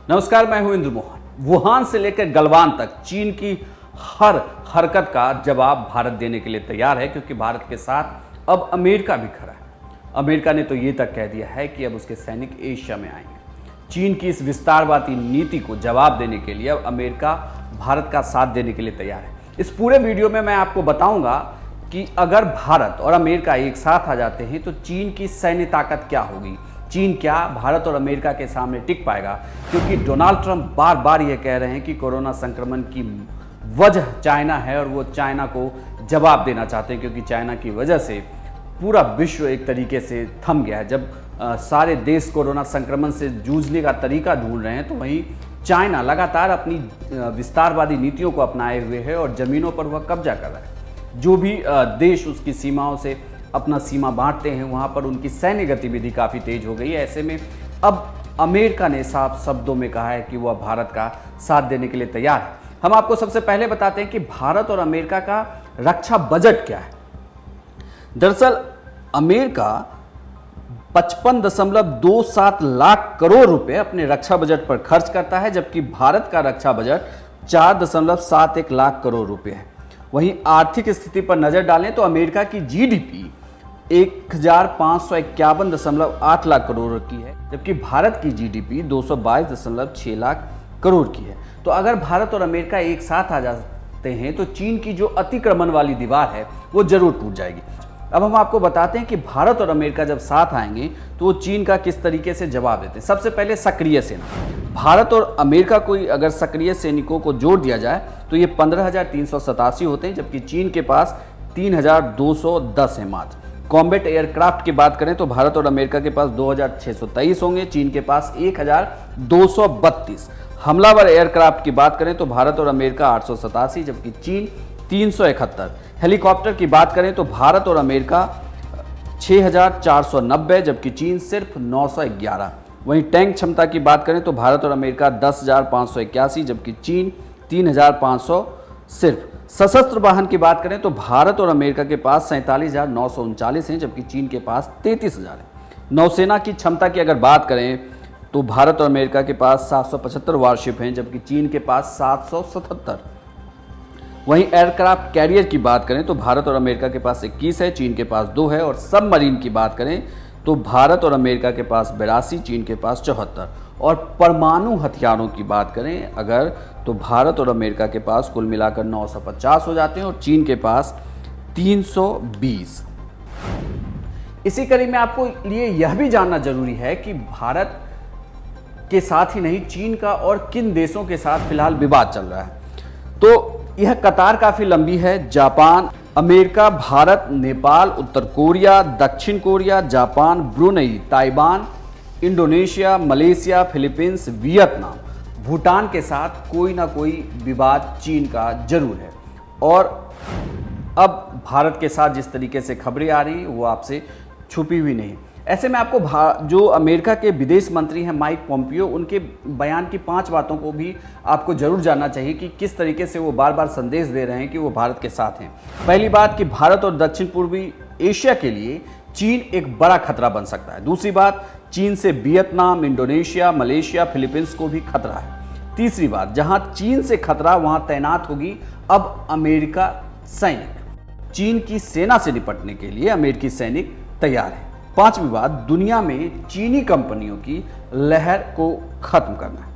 नमस्कार, मैं हूं इंद्र मोहन। वुहान से लेकर गलवान तक चीन की हर हरकत का जवाब भारत देने के लिए तैयार है, क्योंकि भारत के साथ अब अमेरिका भी खड़ा है। अमेरिका ने तो ये तक कह दिया है कि अब उसके सैनिक एशिया में आएंगे। चीन की इस विस्तारवादी नीति को जवाब देने के लिए अब अमेरिका भारत का साथ देने के लिए तैयार है। इस पूरे वीडियो में मैं आपको बताऊंगा कि अगर भारत और अमेरिका एक साथ आ जाते हैं तो चीन की सैन्य ताकत क्या होगी, चीन क्या भारत और अमेरिका के सामने टिक पाएगा, क्योंकि डोनाल्ड ट्रंप बार बार ये कह रहे हैं कि कोरोना संक्रमण की वजह चाइना है और वो चाइना को जवाब देना चाहते हैं, क्योंकि चाइना की वजह से पूरा विश्व एक तरीके से थम गया है। जब सारे देश कोरोना संक्रमण से जूझने का तरीका ढूंढ रहे हैं तो वहीं चाइना लगातार अपनी विस्तारवादी नीतियों को अपनाए हुए है और ज़मीनों पर वह कब्जा कर रहा है। जो भी देश उसकी सीमाओं से अपना सीमा बांटते हैं वहाँ पर उनकी सैन्य गतिविधि काफ़ी तेज हो गई है। ऐसे में अब अमेरिका ने साफ शब्दों में कहा है कि वह भारत का साथ देने के लिए तैयार है। हम आपको सबसे पहले बताते हैं कि भारत और अमेरिका का रक्षा बजट क्या है। दरअसल अमेरिका 55.27 लाख करोड़ रुपए अपने रक्षा बजट पर खर्च करता है, जबकि भारत का रक्षा बजट 4.71 लाख करोड़ रुपए है। वहीं आर्थिक स्थिति पर नजर डालें तो अमेरिका की जीडीपी 1551.8 लाख करोड़ की है, जबकि भारत की जीडीपी 222.6 लाख करोड़ की है। तो अगर भारत और अमेरिका एक साथ आ जाते हैं तो चीन की जो अतिक्रमण वाली दीवार है वो जरूर टूट जाएगी। अब हम आपको बताते हैं कि भारत और अमेरिका जब साथ आएंगे तो वो चीन का किस तरीके से जवाब देते हैं। सबसे पहले सक्रिय सेना। भारत और अमेरिका को अगर सक्रिय सैनिकों को जोड़ दिया जाए तो ये 15,387 होते हैं, जबकि चीन के पास 3,210 है मात्र। कॉम्बैट एयरक्राफ्ट की बात करें तो भारत और अमेरिका के पास 2,623 होंगे, चीन के पास 1,232। हमलावर एयरक्राफ्ट की बात करें तो भारत और अमेरिका 887, जबकि चीन 371। हेलीकॉप्टर की बात करें तो भारत और अमेरिका 6,490, जबकि चीन सिर्फ 911। वहीं टैंक क्षमता की बात करें तो भारत और अमेरिका 10,581, जबकि चीन 3,500 सिर्फ। सशस्त्र वाहन की बात करें तो भारत और अमेरिका के पास 47,939 हैं, जबकि चीन के पास 33,000 है। नौसेना की क्षमता की अगर बात करें तो भारत और अमेरिका के पास 775 वारशिप हैं, जबकि चीन के पास 777। वहीं एयरक्राफ्ट कैरियर की बात करें तो भारत और अमेरिका के पास 21 है, चीन के पास 2 है। और सबमरीन की बात करें तो भारत और अमेरिका के पास 82, चीन के पास 74। और परमाणु हथियारों की बात करें अगर तो भारत और अमेरिका के पास कुल मिलाकर 950 हो जाते हैं और चीन के पास 320। इसी कड़ी में आपको लिए यह भी जानना जरूरी है कि भारत के साथ ही नहीं चीन का और किन देशों के साथ फिलहाल विवाद चल रहा है। तो यह कतार काफी लंबी है। जापान, अमेरिका, भारत, नेपाल, उत्तर कोरिया, दक्षिण Korea, Japan, Brunei, Taiwan, Indonesia, Malaysia, Philippines, Vietnam, Bhutan के साथ कोई ना कोई विवाद चीन का जरूर है। और अब भारत के साथ जिस तरीके से खबरें आ रही वो आपसे छुपी हुई नहीं। ऐसे में आपको जो अमेरिका के विदेश मंत्री हैं माइक पोम्पियो, उनके बयान की 5 बातों को भी आपको जरूर जानना चाहिए कि किस तरीके से वो बार बार संदेश दे रहे हैं कि वो भारत के साथ हैं। पहली बात कि भारत और दक्षिण पूर्वी एशिया के लिए चीन एक बड़ा खतरा बन सकता है। दूसरी बात, चीन से वियतनाम, इंडोनेशिया, मलेशिया, फिलीपींस को भी खतरा है। तीसरी बात, जहां चीन से खतरा वहां तैनात होगी अब अमेरिका सैनिक। चीन की सेना से निपटने के लिए अमेरिकी सैनिक तैयार है। पांचवी बात, दुनिया में चीनी कंपनियों की लहर को खत्म करना है।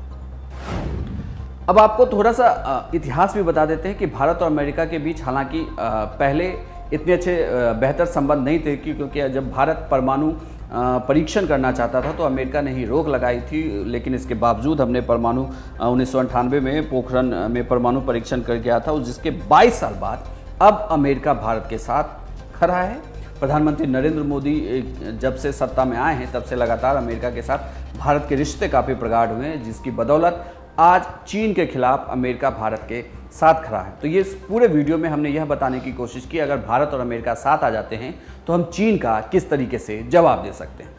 अब आपको थोड़ा सा इतिहास भी बता देते हैं कि भारत और अमेरिका के बीच हालांकि पहले इतने अच्छे बेहतर संबंध नहीं थे, क्योंकि जब भारत परमाणु परीक्षण करना चाहता था तो अमेरिका ने ही रोक लगाई थी। लेकिन इसके बावजूद हमने परमाणु 1998 में पोखरण में परमाणु परीक्षण करके आया था, जिसके 22 साल बाद अब अमेरिका भारत के साथ खड़ा है। प्रधानमंत्री नरेंद्र मोदी जब से सत्ता में आए हैं तब से लगातार अमेरिका के साथ भारत के रिश्ते काफ़ी प्रगाढ़ हुए हैं, जिसकी बदौलत आज चीन के खिलाफ अमेरिका भारत के साथ खड़ा है। तो ये पूरे वीडियो में हमने यह बताने की कोशिश की अगर भारत और अमेरिका साथ आ जाते हैं तो हम चीन का किस तरीके से जवाब दे सकते हैं।